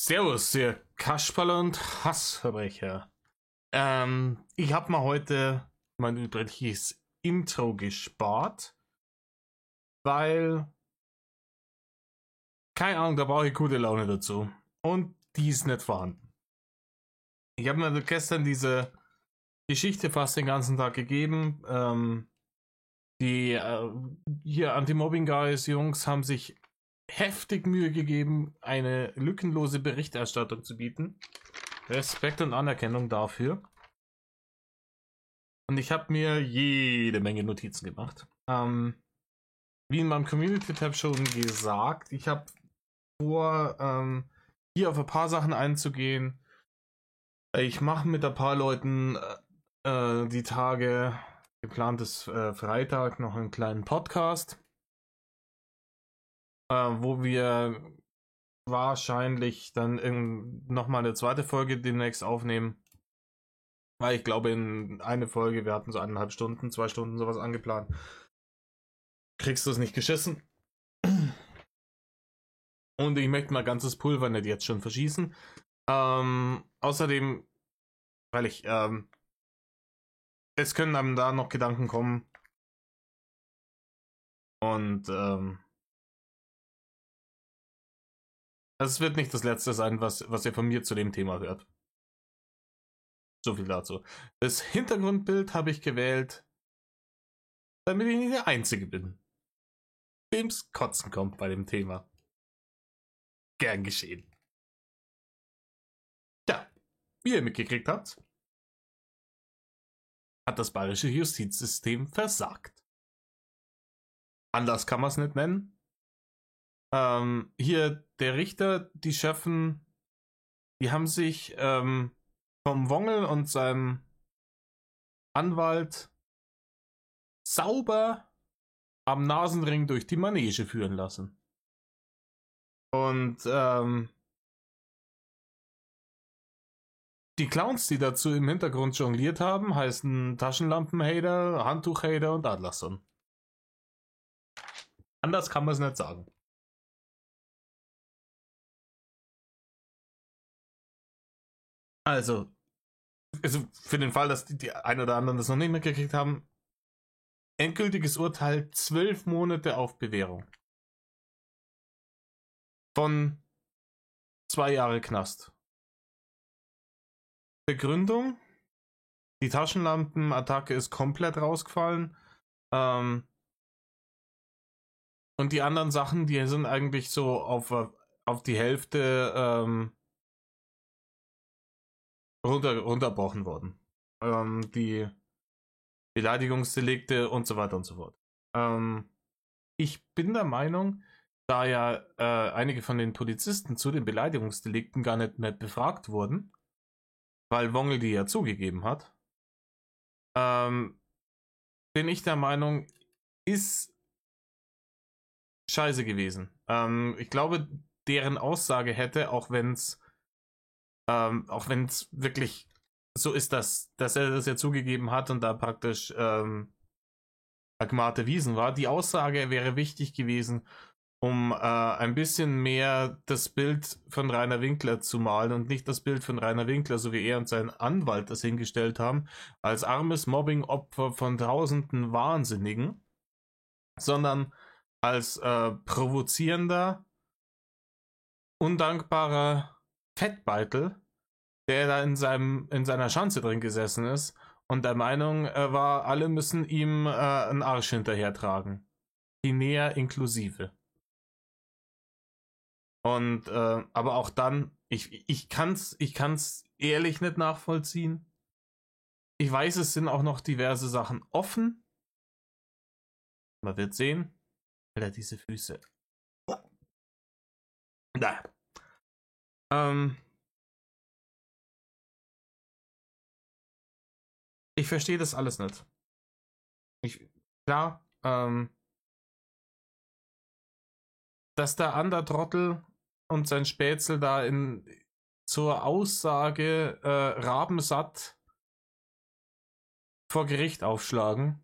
Servus, ihr Kasperl und Hassverbrecher. Ich habe mir heute mein übriges Intro gespart, weil, keine Ahnung, da brauche ich gute Laune dazu. Und die ist nicht vorhanden. Ich habe mir gestern diese Geschichte fast den ganzen Tag gegeben. Die hier Anti-Mobbing-Guys, Jungs, haben sich heftig Mühe gegeben, eine lückenlose Berichterstattung zu bieten. Respekt und Anerkennung dafür. Und ich habe mir jede Menge Notizen gemacht. Wie in meinem Community-Tab schon gesagt, ich habe vor, hier auf ein paar Sachen einzugehen. Ich mache mit ein paar Leuten die Tage, geplant ist Freitag, noch einen kleinen Podcast, wo wir wahrscheinlich dann nochmal eine zweite Folge demnächst aufnehmen. Weil ich glaube, in eine Folge, wir hatten so 1,5 Stunden, 2 Stunden sowas angeplant. Kriegst du es nicht geschissen. Und ich möchte mein ganzes Pulver nicht jetzt schon verschießen. Außerdem, weil ich, es können einem da noch Gedanken kommen. Und, es wird nicht das letzte sein, was ihr von mir zu dem Thema hört. So viel dazu. Das Hintergrundbild habe ich gewählt, damit ich nicht der Einzige bin, dem's Kotzen kommt bei dem Thema. Gern geschehen. Ja, wie ihr mitgekriegt habt, hat das bayerische Justizsystem versagt. Anders kann man es nicht nennen. Hier der Richter, die Schöffen, die haben sich vom Wongel und seinem Anwalt sauber am Nasenring durch die Manege führen lassen. Und die Clowns, die dazu im Hintergrund jongliert haben, heißen Taschenlampenhater, Handtuchhater und Adlerson. Anders kann man es nicht sagen. Also für den Fall, dass die ein oder anderen das noch nicht mitgekriegt haben, endgültiges Urteil 12 Monate auf Bewährung. Von 2 Jahre Knast. Begründung: Die Taschenlampenattacke ist komplett rausgefallen. Und die anderen Sachen, die sind eigentlich so auf die Hälfte runterbrochen worden. Die Beleidigungsdelikte und so weiter und so fort. Ich bin der Meinung, da ja einige von den Polizisten zu den Beleidigungsdelikten gar nicht mehr befragt wurden, weil Wongel die ja zugegeben hat, bin ich der Meinung, ist scheiße gewesen. Ich glaube, deren Aussage hätte, auch wenn es wirklich so ist, dass er das ja zugegeben hat und da praktisch Agmate Wiesen war, die Aussage wäre wichtig gewesen, um ein bisschen mehr das Bild von Rainer Winkler zu malen und nicht das Bild von Rainer Winkler, so wie er und sein Anwalt das hingestellt haben, als armes Mobbing-Opfer von tausenden Wahnsinnigen, sondern als provozierender, undankbarer Fettbeitel, der da in seiner Schanze drin gesessen ist und der Meinung war, alle müssen ihm einen Arsch hinterher tragen. Die Näher inklusive. Und aber auch dann, ich kann's ehrlich nicht nachvollziehen. Ich weiß, es sind auch noch diverse Sachen offen. Man wird sehen. Alter, diese Füße. Da. Ich verstehe das alles nicht. Klar, dass der Andertrottel und sein Spätzle da zur Aussage rabensatt vor Gericht aufschlagen,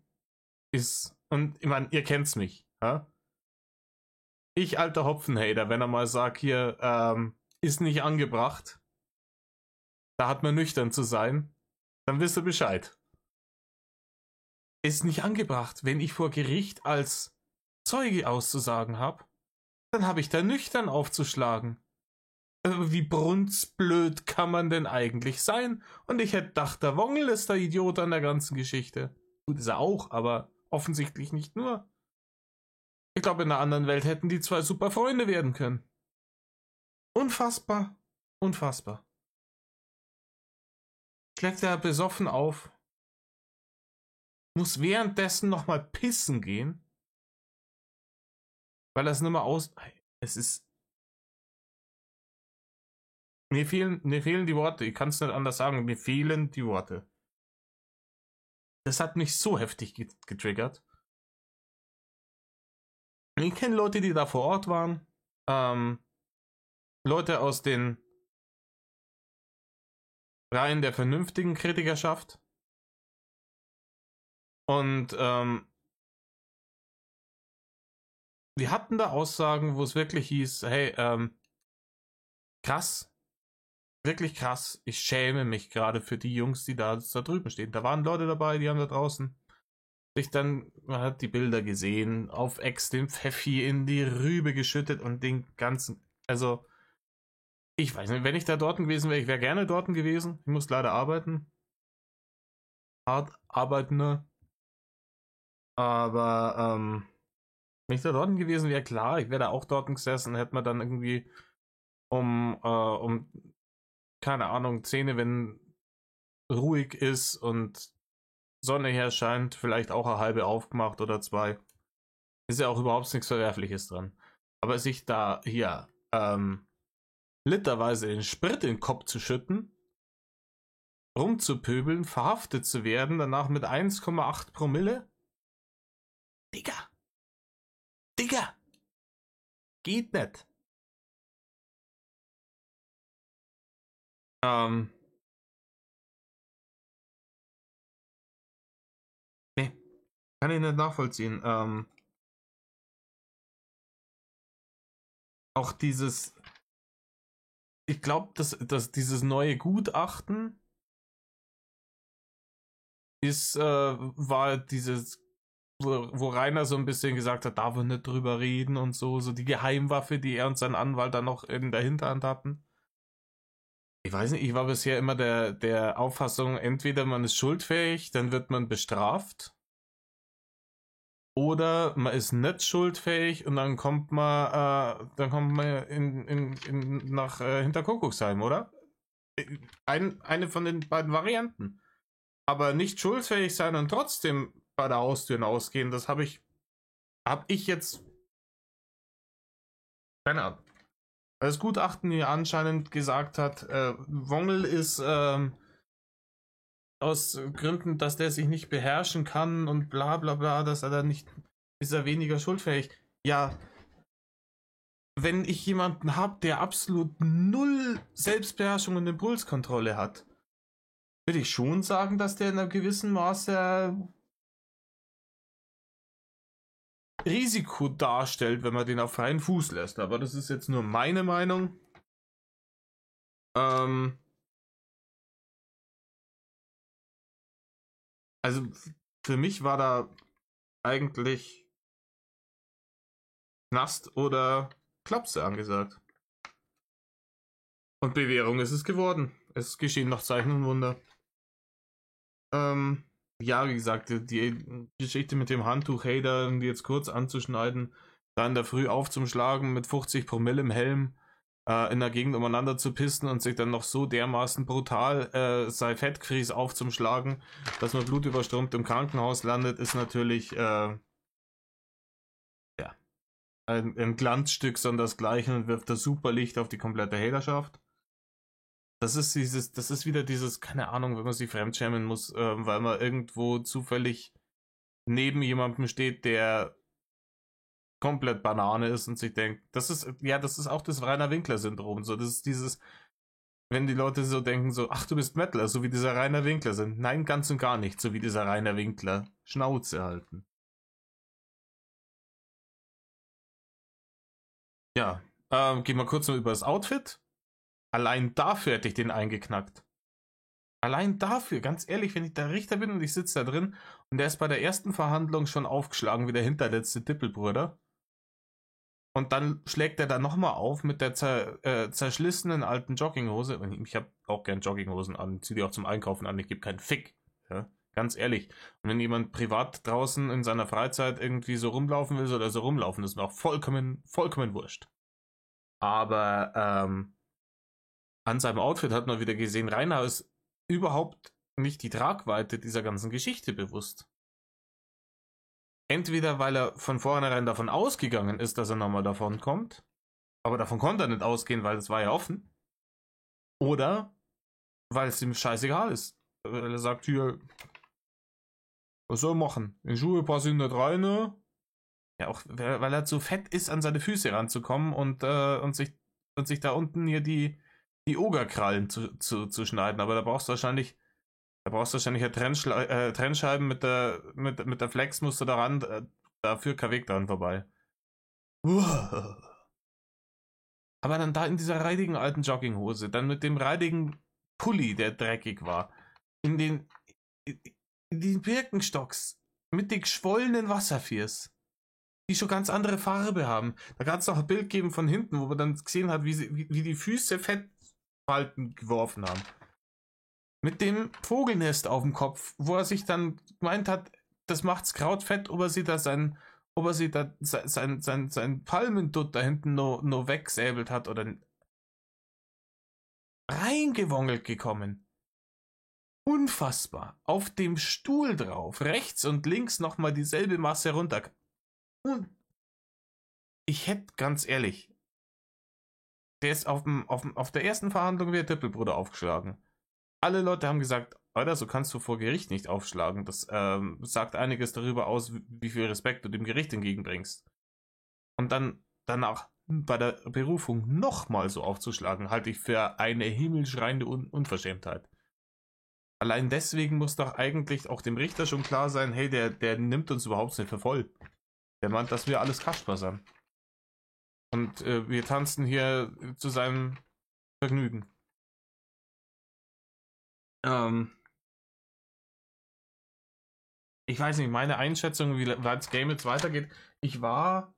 ist, und ich meine, ihr kennt's mich, ja? Ich, alter Hopfenhater, wenn er mal sagt hier, ist nicht angebracht. Da hat man nüchtern zu sein. Dann wisst ihr Bescheid. Ist nicht angebracht. Wenn ich vor Gericht als Zeuge auszusagen habe, dann habe ich da nüchtern aufzuschlagen. Wie brunzblöd kann man denn eigentlich sein? Und ich hätte gedacht, der Wongel ist der Idiot an der ganzen Geschichte. Gut, ist er auch, aber offensichtlich nicht nur. Ich glaube, in einer anderen Welt hätten die zwei super Freunde werden können. Unfassbar. Unfassbar. Schlägt er besoffen auf. Muss währenddessen nochmal pissen gehen. Weil er es nicht mehr aus... Es ist... Mir fehlen die Worte. Ich kann es nicht anders sagen. Mir fehlen die Worte. Das hat mich so heftig getriggert. Ich kenne Leute, die da vor Ort waren. Leute aus den Reihen der vernünftigen Kritikerschaft. Und wir hatten da Aussagen, wo es wirklich hieß, hey, krass, wirklich krass, ich schäme mich gerade für die Jungs, die da drüben stehen. Da waren Leute dabei, die haben da draußen man hat die Bilder gesehen, auf Ex den Pfeffi in die Rübe geschüttet und den ganzen, also, ich weiß nicht, wenn ich da dort gewesen wäre, ich wäre gerne dort gewesen. Ich muss leider arbeiten. Hart arbeiten, ne? Aber, wenn ich da dort gewesen wäre, klar, ich wäre da auch dort gesessen, hätte man dann irgendwie um, keine Ahnung, 10, wenn ruhig ist und Sonne herscheint, vielleicht auch eine halbe aufgemacht oder 2. Ist ja auch überhaupt nichts Verwerfliches dran. Aber sich da hier literweise den Sprit in den Kopf zu schütten, rumzupöbeln, verhaftet zu werden, danach mit 1,8 Promille? Digga! Digga! Geht nicht. Nee, kann ich nicht nachvollziehen. Auch dieses, ich glaube, dass dieses neue Gutachten war dieses, wo Rainer so ein bisschen gesagt hat, darf er nicht drüber reden und so die Geheimwaffe, die er und sein Anwalt dann noch in der Hinterhand hatten. Ich weiß nicht, ich war bisher immer der Auffassung, entweder man ist schuldfähig, dann wird man bestraft, oder man ist nicht schuldfähig und dann kommt man nach Hinterkuckucksheim, oder? Eine von den beiden Varianten. Aber nicht schuldfähig sein und trotzdem bei der Haustür ausgehen, das habe ich jetzt, keine Ahnung. Weil das Gutachten hier anscheinend gesagt hat, Wongel ist aus Gründen, dass der sich nicht beherrschen kann und bla bla bla, dass er dann nicht, ist er weniger schuldfähig. Ja, wenn ich jemanden habe, der absolut null Selbstbeherrschung und Impulskontrolle hat, würde ich schon sagen, dass der in einem gewissen Maße Risiko darstellt, wenn man den auf freien Fuß lässt. Aber das ist jetzt nur meine Meinung. Also für mich war da eigentlich Knast oder Klapse angesagt. Und Bewährung ist es geworden. Es geschehen noch Zeichen und Wunder. Ja, wie gesagt, die Geschichte mit dem Handtuch, hey, da jetzt kurz anzuschneiden, da in der Früh aufzuschlagen mit 50 Promille im Helm, in der Gegend umeinander zu pissen und sich dann noch so dermaßen brutal sein Fettkries aufzuschlagen, dass man blutüberströmt im Krankenhaus landet, ist natürlich ein Glanzstück sondersgleichen und wirft das Superlicht auf die komplette Haterschaft. Das ist wieder dieses, keine Ahnung, wenn man sich fremdschämen muss, weil man irgendwo zufällig neben jemandem steht, der komplett Banane ist und sich denkt, das ist auch das Rainer Winkler-Syndrom. So, das ist dieses, wenn die Leute so denken, so, ach, du bist Mettler, so wie dieser Rainer Winkler sind. Nein, ganz und gar nicht, so wie dieser Rainer Winkler. Schnauze halten. Ja, gehen wir kurz noch über das Outfit. Allein dafür hätte ich den eingeknackt. Allein dafür, ganz ehrlich, wenn ich der Richter bin und ich sitze da drin und der ist bei der ersten Verhandlung schon aufgeschlagen wie der hinterletzte Tippelbruder. Und dann schlägt er da nochmal auf mit der zerschlissenen alten Jogginghose. Und ich habe auch gern Jogginghosen an, ziehe die auch zum Einkaufen an, ich gebe keinen Fick. Ja, ganz ehrlich. Und wenn jemand privat draußen in seiner Freizeit irgendwie so rumlaufen will, soll er so rumlaufen. Das ist mir auch vollkommen wurscht. Aber an seinem Outfit hat man wieder gesehen, Rainer ist überhaupt nicht die Tragweite dieser ganzen Geschichte bewusst. Entweder weil er von vornherein davon ausgegangen ist, dass er nochmal davon kommt, aber davon konnte er nicht ausgehen, weil es war ja offen. Oder weil es ihm scheißegal ist. Weil er sagt, hier, was soll er machen? In Schuhe passen nicht rein. Ne? Ja, auch weil er zu fett ist, an seine Füße ranzukommen und sich da unten hier die Ogerkrallen zu schneiden. Aber da brauchst du wahrscheinlich ja Trennscheiben mit der Flex musst du daran, da führt kein Weg daran vorbei. Aber dann da in dieser reidigen alten Jogginghose, dann mit dem reidigen Pulli, der dreckig war, in den Birkenstocks, mit den geschwollenen Wasserfiers, die schon ganz andere Farbe haben. Da kann es noch ein Bild geben von hinten, wo man dann gesehen hat, wie die Füße Fettfalten geworfen haben. Mit dem Vogelnest auf dem Kopf, wo er sich dann gemeint hat, das macht's krautfett, ob er sich da sein Palmendutt da hinten noch wegsäbelt hat oder reingewongelt gekommen. Unfassbar. Auf dem Stuhl drauf, rechts und links nochmal dieselbe Masse runter. Und ich hätte, ganz ehrlich, der ist auf der ersten Verhandlung wie der Tippelbruder aufgeschlagen. Alle Leute haben gesagt, Alter, so kannst du vor Gericht nicht aufschlagen. Das sagt einiges darüber aus, wie viel Respekt du dem Gericht entgegenbringst. Und dann danach bei der Berufung nochmal so aufzuschlagen, halte ich für eine himmelschreiende Unverschämtheit. Allein deswegen muss doch eigentlich auch dem Richter schon klar sein, hey, der nimmt uns überhaupt nicht für voll. Der meint, dass wir alles Kasper sind. Und wir tanzen hier zu seinem Vergnügen. Ich weiß nicht, meine Einschätzung, wie weit das Game jetzt weitergeht. Ich war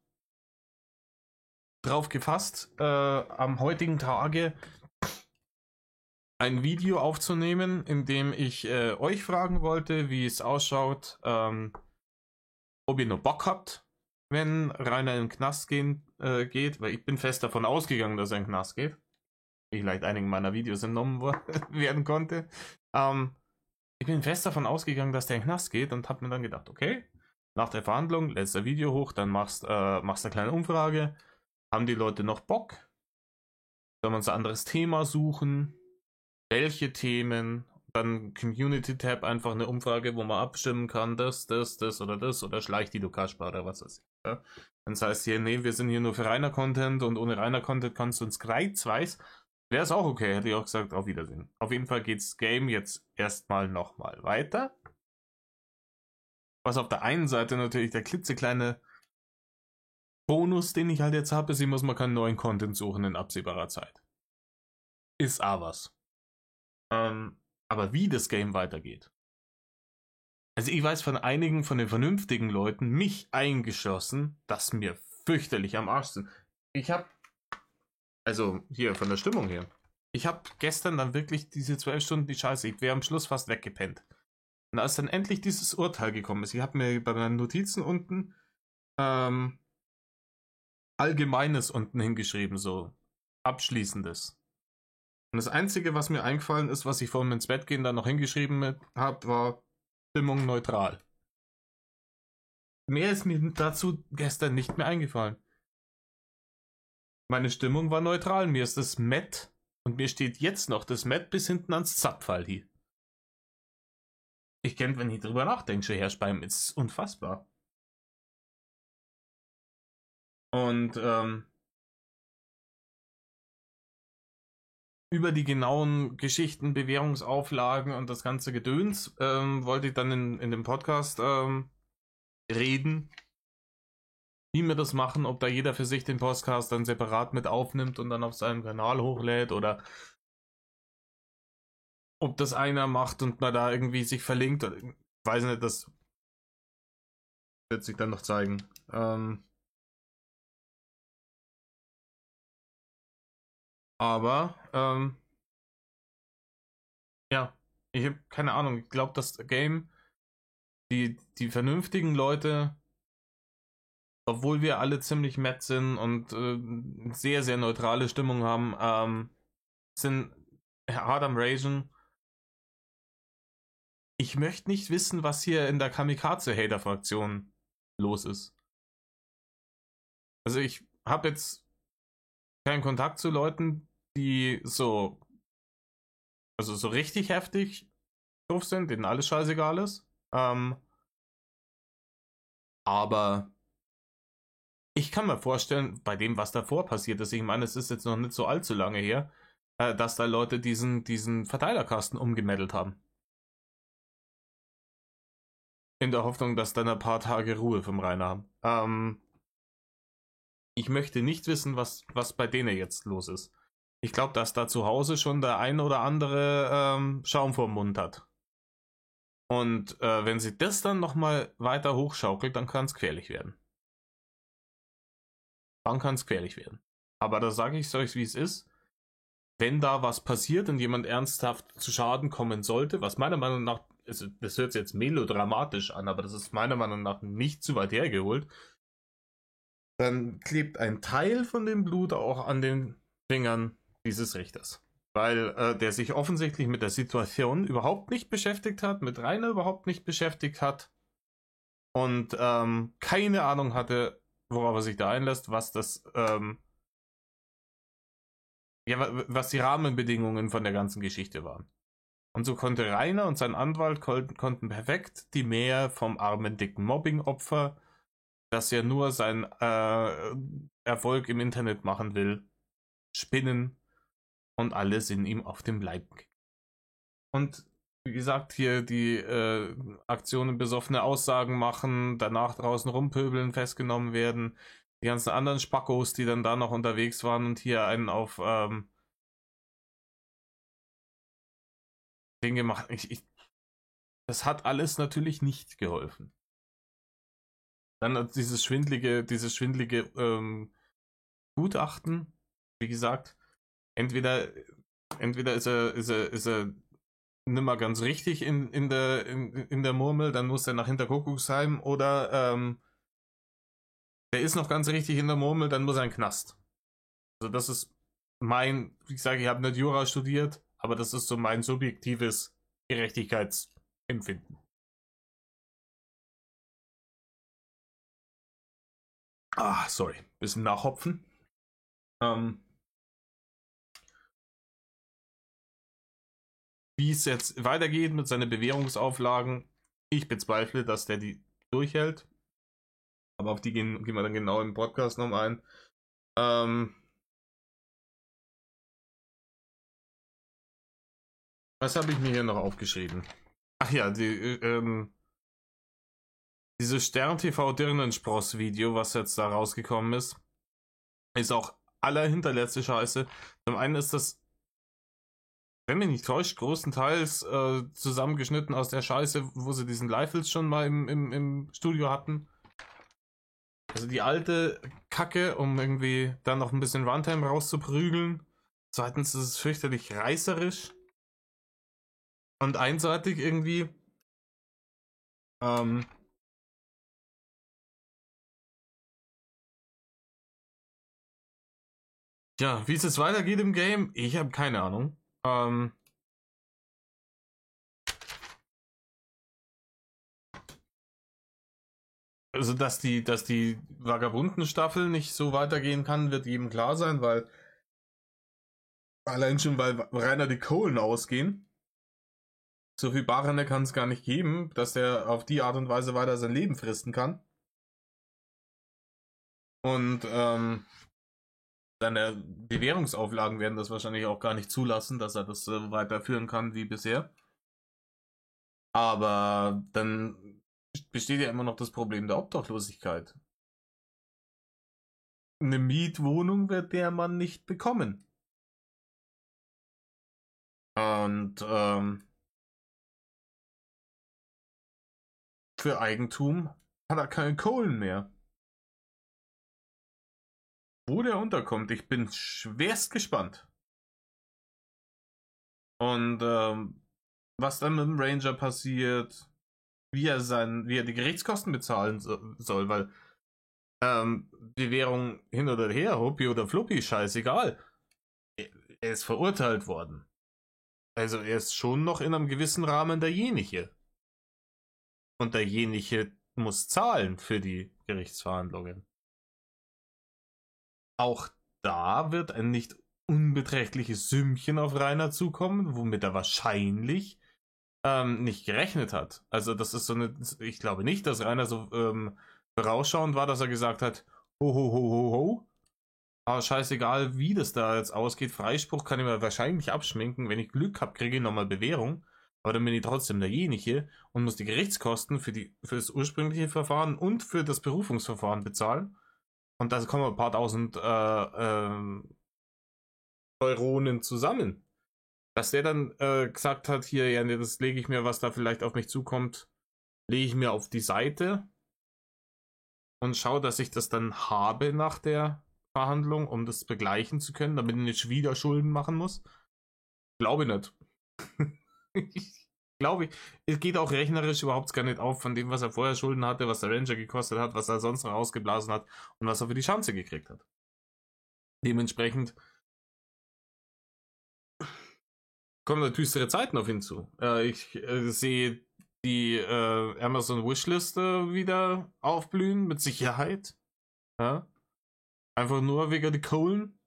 drauf gefasst, am heutigen Tage ein Video aufzunehmen, in dem ich euch fragen wollte, wie es ausschaut, ob ihr noch Bock habt, wenn Rainer in den Knast geht, weil ich bin fest davon ausgegangen, dass er in den Knast geht. Wie vielleicht einigen meiner Videos entnommen werden konnte. Ich bin fest davon ausgegangen, dass der in den Knast geht und habe mir dann gedacht, okay, nach der Verhandlung lädst du ein Video hoch, dann machst eine kleine Umfrage. Haben die Leute noch Bock? Sollen wir uns ein anderes Thema suchen? Welche Themen? Dann Community-Tab, einfach eine Umfrage, wo man abstimmen kann, das oder Schleich die du Kasper oder was weiß ich. Ja? Dann heißt hier, nee, wir sind hier nur für reiner Content und ohne reiner Content kannst du uns kreuzweis. Wäre es auch okay, hätte ich auch gesagt, auf Wiedersehen. Auf jeden Fall geht's Game jetzt erstmal nochmal weiter. Was auf der einen Seite natürlich der klitzekleine Bonus, den ich halt jetzt habe, ist, ich muss mal keinen neuen Content suchen in absehbarer Zeit. Ist aber was. Aber wie das Game weitergeht. Also ich weiß von einigen von den vernünftigen Leuten, mich eingeschlossen, dass mir fürchterlich am Arsch sind. Also hier von der Stimmung her. Ich habe gestern dann wirklich diese 12 Stunden die Scheiße, ich wäre am Schluss fast weggepennt. Und als dann endlich dieses Urteil gekommen ist, ich habe mir bei meinen Notizen unten Allgemeines unten hingeschrieben, so Abschließendes. Und das Einzige, was mir eingefallen ist, was ich vor dem ins Bett gehen dann noch hingeschrieben habe, war Stimmung neutral. Mehr ist mir dazu gestern nicht mehr eingefallen. Meine Stimmung war neutral, mir ist das Met und mir steht jetzt noch das Met bis hinten ans Zapfhall hier. Ich kennt, wenn ich drüber nachdenke, schon Herrspeim, ist unfassbar. Und über die genauen Geschichten, Bewährungsauflagen und das ganze Gedöns wollte ich dann in dem Podcast reden. wie wir das machen, ob da jeder für sich den Podcast dann separat mit aufnimmt und dann auf seinem Kanal hochlädt oder ob das einer macht und man da irgendwie sich verlinkt. Ich weiß nicht, das wird sich dann noch zeigen. Aber, ja, ich habe keine Ahnung. Ich glaube, das Game, die vernünftigen Leute, obwohl wir alle ziemlich matt sind und sehr, sehr neutrale Stimmung haben, sind hart am Ragen. Ich möchte nicht wissen, was hier in der Kamikaze-Hater-Fraktion los ist. Also ich habe jetzt keinen Kontakt zu Leuten, die also so richtig heftig drauf sind, denen alles scheißegal ist. Aber ich kann mir vorstellen, bei dem, was davor passiert ist, ich meine, es ist jetzt noch nicht so allzu lange her, dass da Leute diesen Verteilerkasten umgemeddelt haben. In der Hoffnung, dass dann ein paar Tage Ruhe vom Rhein haben. Ich möchte nicht wissen, was bei denen jetzt los ist. Ich glaube, dass da zu Hause schon der ein oder andere Schaum vorm Mund hat. Und wenn sie das dann nochmal weiter hochschaukelt, dann kann es gefährlich werden. Dann kann es gefährlich werden. Aber da sage ich es euch, wie es ist. Wenn da was passiert und jemand ernsthaft zu Schaden kommen sollte, was meiner Meinung nach, also das hört sich jetzt melodramatisch an, aber das ist meiner Meinung nach nicht zu weit hergeholt, dann klebt ein Teil von dem Blut auch an den Fingern dieses Richters. Weil der sich offensichtlich mit der Situation überhaupt nicht beschäftigt hat, mit Rainer überhaupt nicht beschäftigt hat und keine Ahnung hatte, worauf er sich da einlässt, was das was die Rahmenbedingungen von der ganzen Geschichte waren. Und so konnte Rainer und sein Anwalt konnten perfekt die Mähe vom armen, dicken Mobbing-Opfer, das ja nur sein Erfolg im Internet machen will, spinnen und alle sind ihm auf dem Leib. Und wie gesagt, hier die Aktionen besoffene Aussagen machen, danach draußen rumpöbeln, festgenommen werden. Die ganzen anderen Spackos, die dann da noch unterwegs waren und hier einen auf Ding gemacht. Das hat alles natürlich nicht geholfen. Dann dieses schwindlige Gutachten, wie gesagt, entweder ist er nimmer ganz richtig in der Murmel, dann muss er nach Hinterkuckucksheim oder der ist noch ganz richtig in der Murmel, dann muss er in den Knast. Also das ist wie gesagt, ich habe nicht Jura studiert, aber das ist so mein subjektives Gerechtigkeitsempfinden. Sorry, bisschen nachhopfen. Wie es jetzt weitergeht mit seinen Bewährungsauflagen, ich bezweifle, dass der die durchhält. Aber auf die gehen wir dann genau im Podcast noch ein. Was habe ich mir hier noch aufgeschrieben? Ach ja, dieses Stern-TV Dirnenspross-Video, was jetzt da rausgekommen ist auch allerhinterletzte Scheiße. Zum einen ist das, wenn mich nicht täuscht, größtenteils zusammengeschnitten aus der Scheiße, wo sie diesen Leifels schon mal im Studio hatten. Also die alte Kacke, um irgendwie dann noch ein bisschen Runtime rauszuprügeln. Zweitens ist es fürchterlich reißerisch und einseitig irgendwie. Ja, wie es jetzt weitergeht im Game, ich habe keine Ahnung. Also, dass die Vagabunden-Staffel nicht so weitergehen kann, wird jedem klar sein, weil allein schon, weil Rainer die Kohlen ausgehen. So viel Barene kann es gar nicht geben, dass er auf die Art und Weise weiter sein Leben fristen kann. Und seine Bewährungsauflagen werden das wahrscheinlich auch gar nicht zulassen, dass er das weiterführen kann wie bisher. Aber dann besteht ja immer noch das Problem der Obdachlosigkeit. eine Mietwohnung wird der Mann nicht bekommen. Und für Eigentum hat er keine Kohlen mehr. Wo der unterkommt, ich bin schwerst gespannt. Und was dann mit dem Ranger passiert, wie er die Gerichtskosten bezahlen soll, weil die Währung hin oder her, Huppi oder Fluppi, scheißegal. Er ist verurteilt worden. Also er ist schon noch in einem gewissen Rahmen derjenige. Und derjenige muss zahlen für die Gerichtsverhandlungen. Auch da wird ein nicht unbeträchtliches Sümmchen auf Rainer zukommen, womit er wahrscheinlich nicht gerechnet hat. Also das ist so eine, ich glaube nicht, dass Rainer so vorausschauend war, dass er gesagt hat, ho ho ho ho ho. Aber scheißegal, wie das da jetzt ausgeht. Freispruch kann ich mir wahrscheinlich abschminken. Wenn ich Glück habe, kriege ich nochmal Bewährung. Aber dann bin ich trotzdem derjenige und muss die Gerichtskosten für das ursprüngliche Verfahren und für das Berufungsverfahren bezahlen. Und da kommen ein paar tausend Euronen zusammen. Dass der dann gesagt hat, hier, ja, nee, das lege ich mir, was da vielleicht auf mich zukommt, lege ich mir auf die Seite und schaue, dass ich das dann habe nach der Verhandlung, um das begleichen zu können, damit ich nicht wieder Schulden machen muss. Glaube nicht. Ich glaube, es geht auch rechnerisch überhaupt gar nicht auf von dem, was er vorher Schulden hatte, was der Ranger gekostet hat, was er sonst noch ausgeblasen hat und was er für die Schanze gekriegt hat. Dementsprechend kommen da düstere Zeiten auf ihn zu. Ich sehe die Amazon Wishliste wieder aufblühen, mit Sicherheit. Ja? Einfach nur wegen der Kohlen.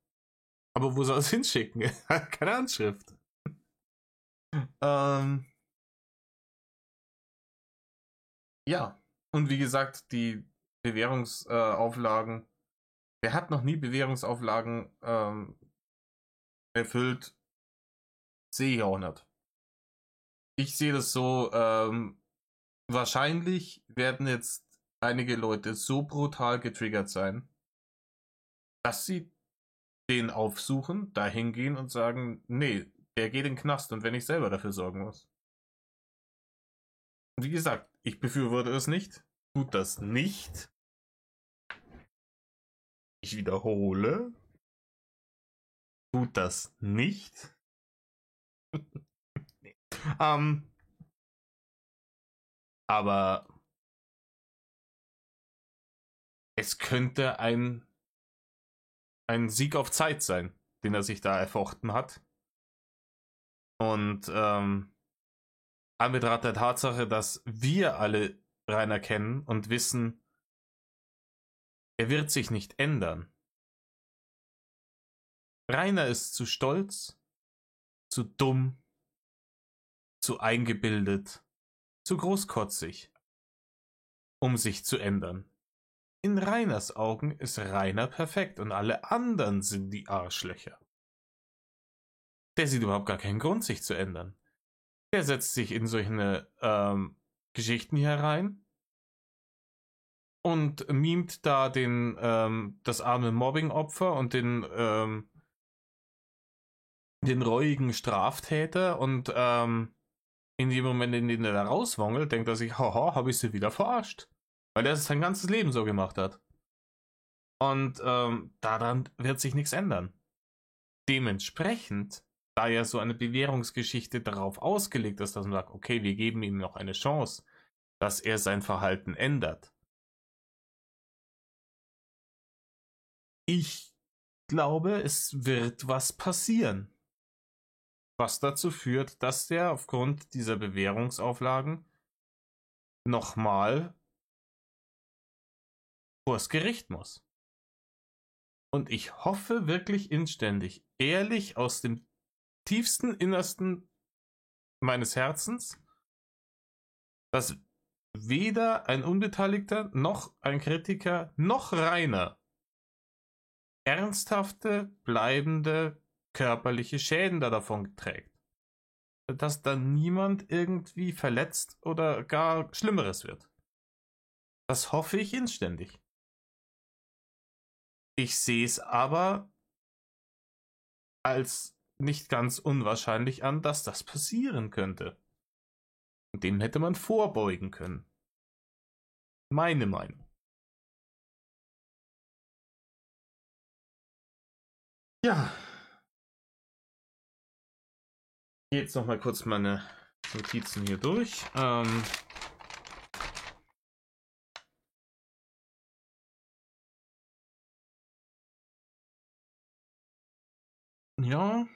Aber wo soll es hinschicken? Keine Handschrift. Ja. Und wie gesagt, die Bewährungsauflagen. Wer hat noch nie Bewährungsauflagen erfüllt? Sehe ich auch nicht. Ich sehe das so, wahrscheinlich werden jetzt einige Leute so brutal getriggert sein, dass sie den aufsuchen, da hingehen und sagen, nee, der geht in den Knast und wenn ich selber dafür sorgen muss. Und wie gesagt, ich befürworte es nicht, tut das nicht. Ich wiederhole, tut das nicht. Nee. Aber es könnte ein Sieg auf Zeit sein, den er sich da erfochten hat. Und Anbetracht der Tatsache, dass wir alle Rainer kennen und wissen, er wird sich nicht ändern. Rainer ist zu stolz, zu dumm, zu eingebildet, zu großkotzig, um sich zu ändern. In Rainers Augen ist Rainer perfekt und alle anderen sind die Arschlöcher. Der sieht überhaupt gar keinen Grund, sich zu ändern. Der setzt sich in solche Geschichten hier rein und mimt da das arme Mobbing-Opfer und den reuigen Straftäter und in dem Moment, in dem er da rauswongelt, denkt er sich, haha, habe ich sie wieder verarscht. Weil er es sein ganzes Leben so gemacht hat. Und daran wird sich nichts ändern. Dementsprechend, da ja so eine Bewährungsgeschichte darauf ausgelegt ist, dass man sagt, okay, wir geben ihm noch eine Chance, dass er sein Verhalten ändert. Ich glaube, es wird was passieren. Was dazu führt, dass der aufgrund dieser Bewährungsauflagen nochmal vors Gericht muss. Und ich hoffe wirklich inständig, ehrlich aus dem tiefsten Innersten meines Herzens, dass weder ein Unbeteiligter noch ein Kritiker noch Rainer ernsthafte, bleibende körperliche Schäden davon trägt. Dass da niemand irgendwie verletzt oder gar Schlimmeres wird. Das hoffe ich inständig. Ich sehe es aber als nicht ganz unwahrscheinlich an, dass das passieren könnte. Und dem hätte man vorbeugen können. Meine Meinung. Ja. Jetzt noch mal kurz meine Notizen hier durch. Ja.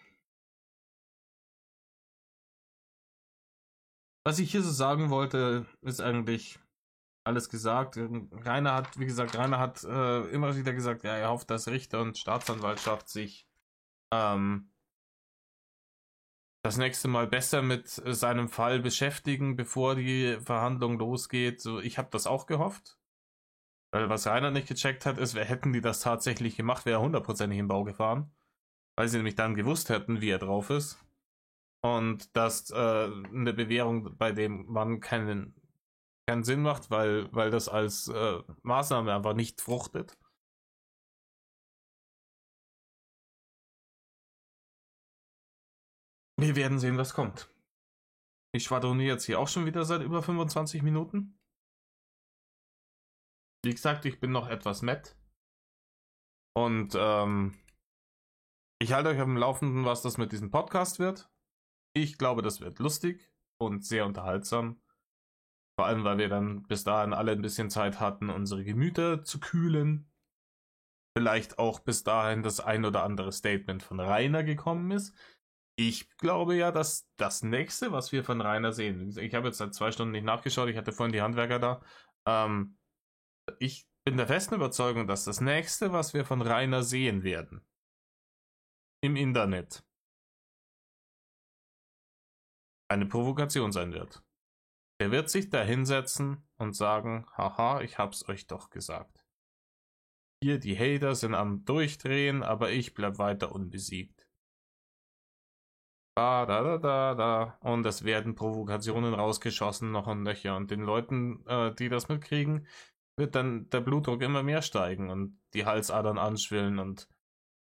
Was ich hier so sagen wollte, ist eigentlich alles gesagt. Rainer hat, wie gesagt, immer wieder gesagt, ja, er hofft, dass Richter und Staatsanwaltschaft sich das nächste Mal besser mit seinem Fall beschäftigen, bevor die Verhandlung losgeht. So, ich habe das auch gehofft. Weil was Rainer nicht gecheckt hat, ist, hätten die das tatsächlich gemacht, wäre er hundertprozentig im Bau gefahren. Weil sie nämlich dann gewusst hätten, wie er drauf ist. Und dass eine Bewährung bei dem Mann keinen Sinn macht, weil das als Maßnahme einfach nicht fruchtet. Wir werden sehen, was kommt. Ich schwadroniere jetzt hier auch schon wieder seit über 25 Minuten. Wie gesagt, ich bin noch etwas matt. Und ich halte euch auf dem Laufenden, was das mit diesem Podcast wird. Ich glaube, das wird lustig und sehr unterhaltsam. Vor allem, weil wir dann bis dahin alle ein bisschen Zeit hatten, unsere Gemüter zu kühlen. Vielleicht auch bis dahin das ein oder andere Statement von Rainer gekommen ist. Ich glaube ja, dass das nächste, was wir von Rainer sehen, ich habe jetzt seit 2 Stunden nicht nachgeschaut, ich hatte vorhin die Handwerker da. Ich bin der festen Überzeugung, dass das nächste, was wir von Rainer sehen werden, im Internet, eine Provokation sein wird. Er wird sich da hinsetzen und sagen, haha, ich hab's euch doch gesagt. Hier, die Hater sind am Durchdrehen, aber ich bleib weiter unbesiegt. Da. Und es werden Provokationen rausgeschossen, noch und nöcher. Und den Leuten, die das mitkriegen, wird dann der Blutdruck immer mehr steigen und die Halsadern anschwillen und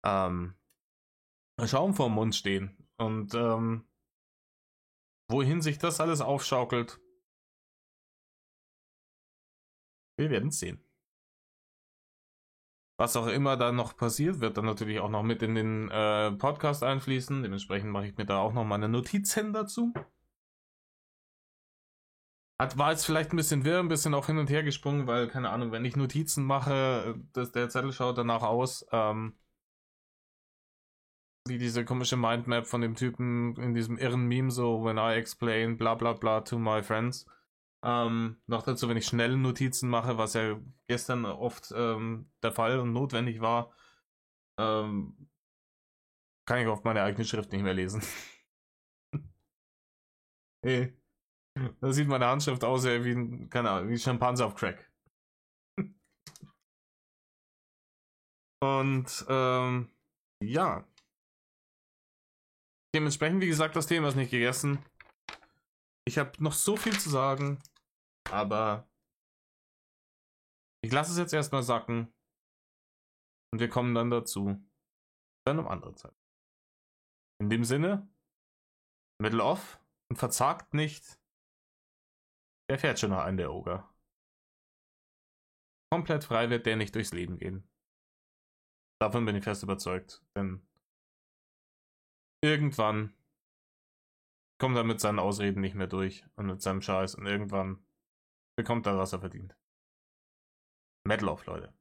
Schaum vorm Mund stehen. Und wohin sich das alles aufschaukelt, wir werden es sehen. Was auch immer da noch passiert, wird dann natürlich auch noch mit in den Podcast einfließen. Dementsprechend mache ich mir da auch noch meine Notizen dazu. War jetzt vielleicht ein bisschen wirr, ein bisschen auch hin und her gesprungen, weil, keine Ahnung, wenn ich Notizen mache, der Zettel schaut danach aus, wie diese komische Mindmap von dem Typen in diesem irren Meme, so, when I explain bla bla bla to my friends. Noch dazu, wenn ich schnell Notizen mache, was ja gestern oft der Fall und notwendig war, kann ich oft meine eigene Schrift nicht mehr lesen. Hey, da sieht meine Handschrift aus wie, keine Ahnung, wie Schimpanse auf Crack. Und ja. Dementsprechend, wie gesagt, das Thema ist nicht gegessen. Ich habe noch so viel zu sagen, aber ich lasse es jetzt erstmal sacken und wir kommen dann dazu bei einem anderen Zeit. In dem Sinne, Middle off und verzagt nicht. Der fährt schon noch einen, der Oger. Komplett frei wird der nicht durchs Leben gehen. Davon bin ich fest überzeugt, denn irgendwann kommt er mit seinen Ausreden nicht mehr durch und mit seinem Scheiß und irgendwann bekommt er, was er verdient. Metal off, Leute.